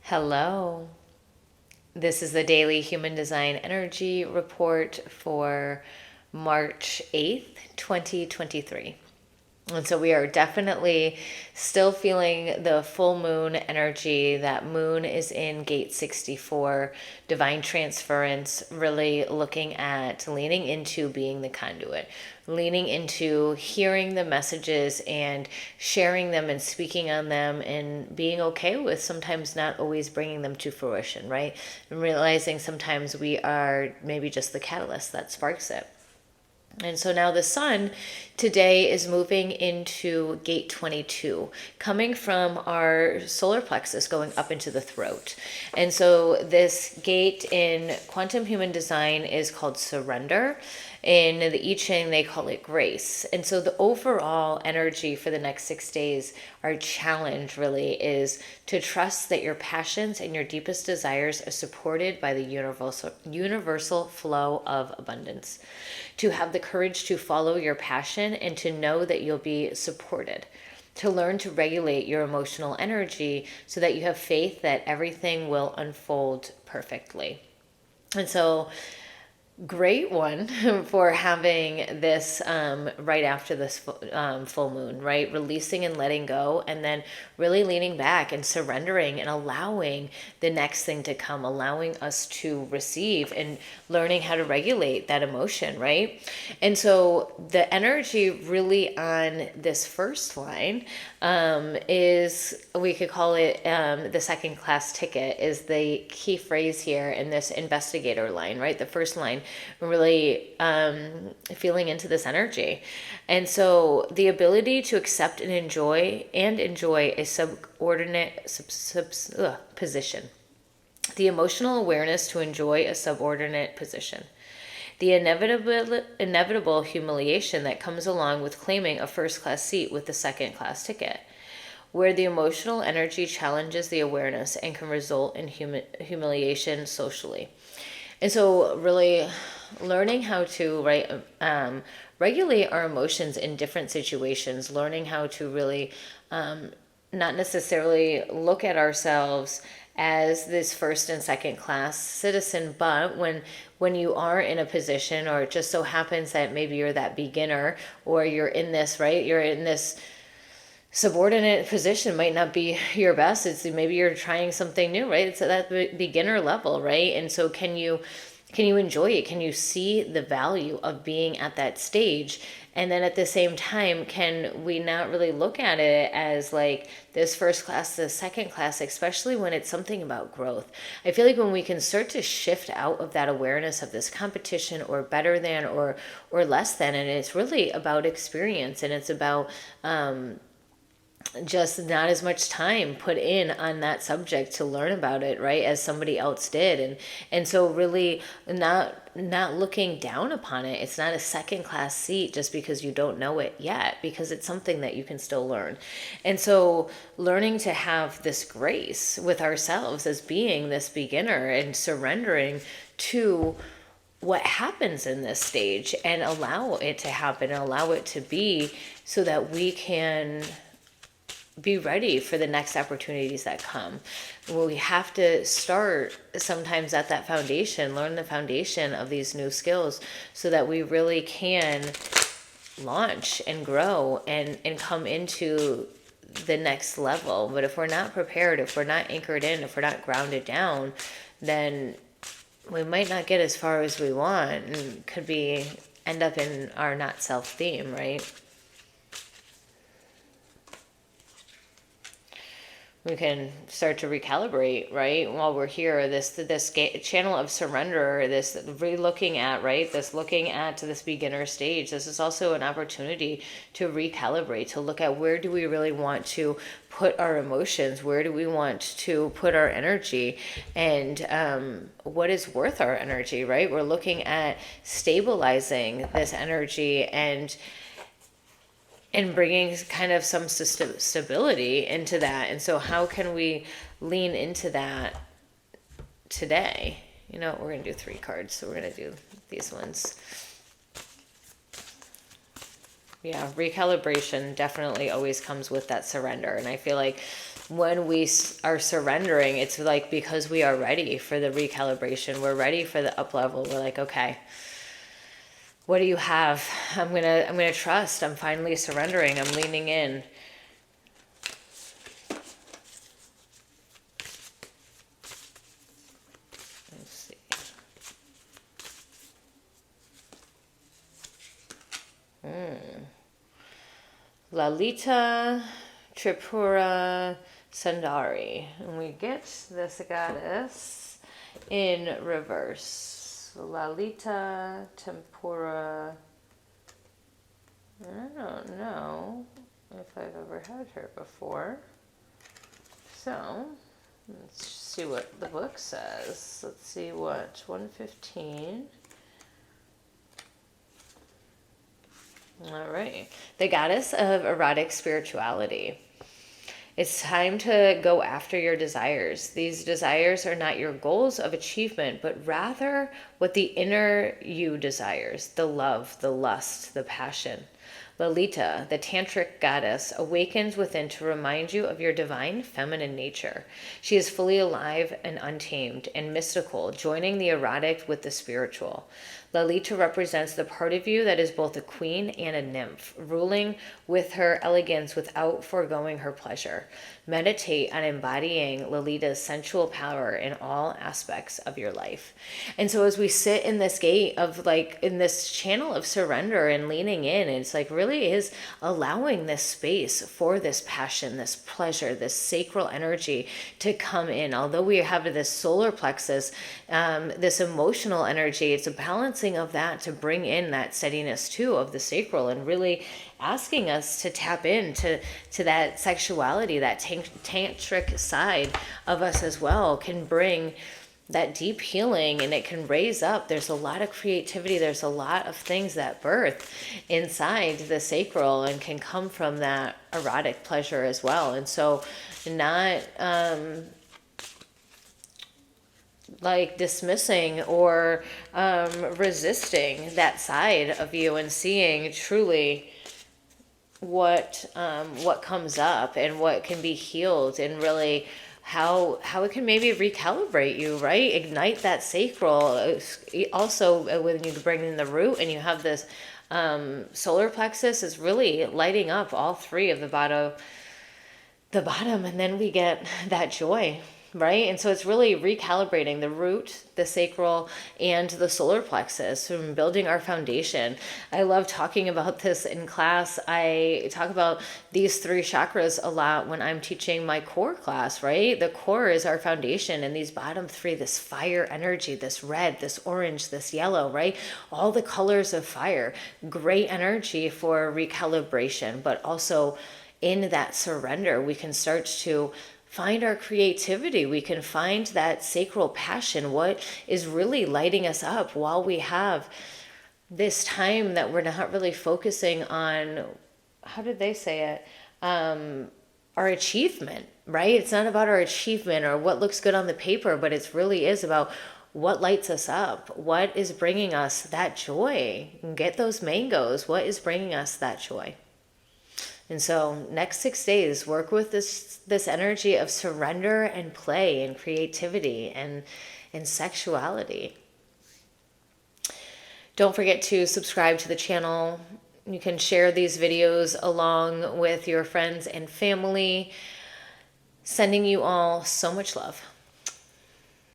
Hello. This is the daily human design energy report for March 8th, 2023. And so we are definitely still feeling the full moon energy. That moon is in gate 64, divine transference, really looking at leaning into being the conduit, leaning into hearing the messages and sharing them and speaking on them and being okay with sometimes not always bringing them to fruition, right? And realizing sometimes we are maybe just the catalyst that sparks it. And so now the sun today is moving into gate 22, coming from our solar plexus going up into the throat. And so this gate in quantum human design is called surrender. In the I Ching, they call it grace. And so the overall energy for the next 6 days, our challenge really is to trust that your passions and your deepest desires are supported by the universal flow of abundance. To have the courage to follow your passion and to know that you'll be supported. To learn to regulate your emotional energy so that you have faith that everything will unfold perfectly. And so great one for having this right after this full moon, right? Releasing and letting go, and then really leaning back and surrendering and allowing the next thing to come, allowing us to receive and learning how to regulate that emotion, right? And so the energy really on this first line is, we could call it the second class ticket, is the key phrase here in this investigator line, right? The first line, really feeling into this energy. And so the ability to accept and enjoy a subordinate position. The emotional awareness to enjoy a subordinate position. The inevitable humiliation that comes along with claiming a first class seat with the second class ticket, where the emotional energy challenges the awareness and can result in humiliation socially. And so really learning how to regulate our emotions in different situations, learning how to really not necessarily look at ourselves as this first and second class citizen, but when you are in a position, or it just so happens that maybe you're that beginner, or you're in this, right, you're in this subordinate position, might not be your best. It's maybe you're trying something new, right? It's at that beginner level, right? And so can you enjoy it? Can you see the value of being at that stage? And then at the same time, can we not really look at it as like this first class, this second class, especially when it's something about growth? I feel like when we can start to shift out of that awareness of this competition or better than or less than, and it's really about experience, and it's about just not as much time put in on that subject to learn about it, right, as somebody else did. And so really not looking down upon it. It's not a second class seat just because you don't know it yet, because it's something that you can still learn. And so learning to have this grace with ourselves as being this beginner and surrendering to what happens in this stage and allow it to happen, allow it to be, so that we can be ready for the next opportunities that come. Well, we have to start sometimes at that foundation, learn the foundation of these new skills so that we really can launch and grow and come into the next level. But if we're not prepared, if we're not anchored in, if we're not grounded down, then we might not get as far as we want, and could be end up in our not self theme, right? We can start to recalibrate, right, while we're here. This channel of surrender, this re-looking at, right, this looking at to this beginner stage. This is also an opportunity to recalibrate, to look at where do we really want to put our emotions, where do we want to put our energy, and what is worth our energy, right? We're looking at stabilizing this energy and bringing kind of some stability into that. And so how can we lean into that today? You know, we're going to do 3 cards, so we're going to do these ones. Yeah, recalibration definitely always comes with that surrender. And I feel like when we are surrendering, it's like because we are ready for the recalibration. We're ready for the up level. We're like, okay, what do you have? I'm gonna trust. I'm finally surrendering. I'm leaning in. Let's see. Lalita Tripura Sundari. And we get this goddess in reverse. Lalita Tempura. I don't know if I've ever had her before. So, let's see what the book says. Let's see what, 115. All right. The goddess of erotic spirituality. It's time to go after your desires. These desires are not your goals of achievement, but rather what the inner you desires, the love, the lust, the passion. Lalita, the tantric goddess, awakens within to remind you of your divine feminine nature. She is fully alive and untamed and mystical, joining the erotic with the spiritual. Lalita represents the part of you that is both a queen and a nymph, ruling with her elegance without foregoing her pleasure. Meditate on embodying Lalita's sensual power in all aspects of your life. And so as we sit in this gate of like, in this channel of surrender and leaning in, it's like really is allowing this space for this passion, this pleasure, this sacral energy to come in. Although we have this solar plexus, this emotional energy, it's a balancing of that to bring in that steadiness too of the sacral, and really asking us to tap into that sexuality, that tantric side of us as well, can bring that deep healing, and it can raise up. There's a lot of creativity. There's a lot of things that birth inside the sacral and can come from that erotic pleasure as well. And so not like dismissing or resisting that side of you, and seeing truly what comes up and what can be healed, and really how it can maybe recalibrate you, right? Ignite that sacral. Also, when you bring in the root and you have this solar plexus, is really lighting up all three of the bottom, and then we get that joy, right? And so it's really recalibrating the root, the sacral, and the solar plexus, from building our foundation. I love talking about this in class. I talk about these three chakras a lot when I'm teaching my core class, right? The core is our foundation, and these bottom three, this fire energy, this red, this orange, this yellow, right? All the colors of fire, great energy for recalibration, but also in that surrender, we can start to find our creativity. We can find that sacral passion, what is really lighting us up, while we have this time that we're not really focusing on, how did they say it? Our achievement, right? It's not about our achievement or what looks good on the paper, but it really is about what lights us up, what is bringing us that joy. Get those mangoes. What is bringing us that joy? And so next 6 days, work with this energy of surrender and play and creativity and sexuality. Don't forget to subscribe to the channel. You can share these videos along with your friends and family. Sending you all so much love.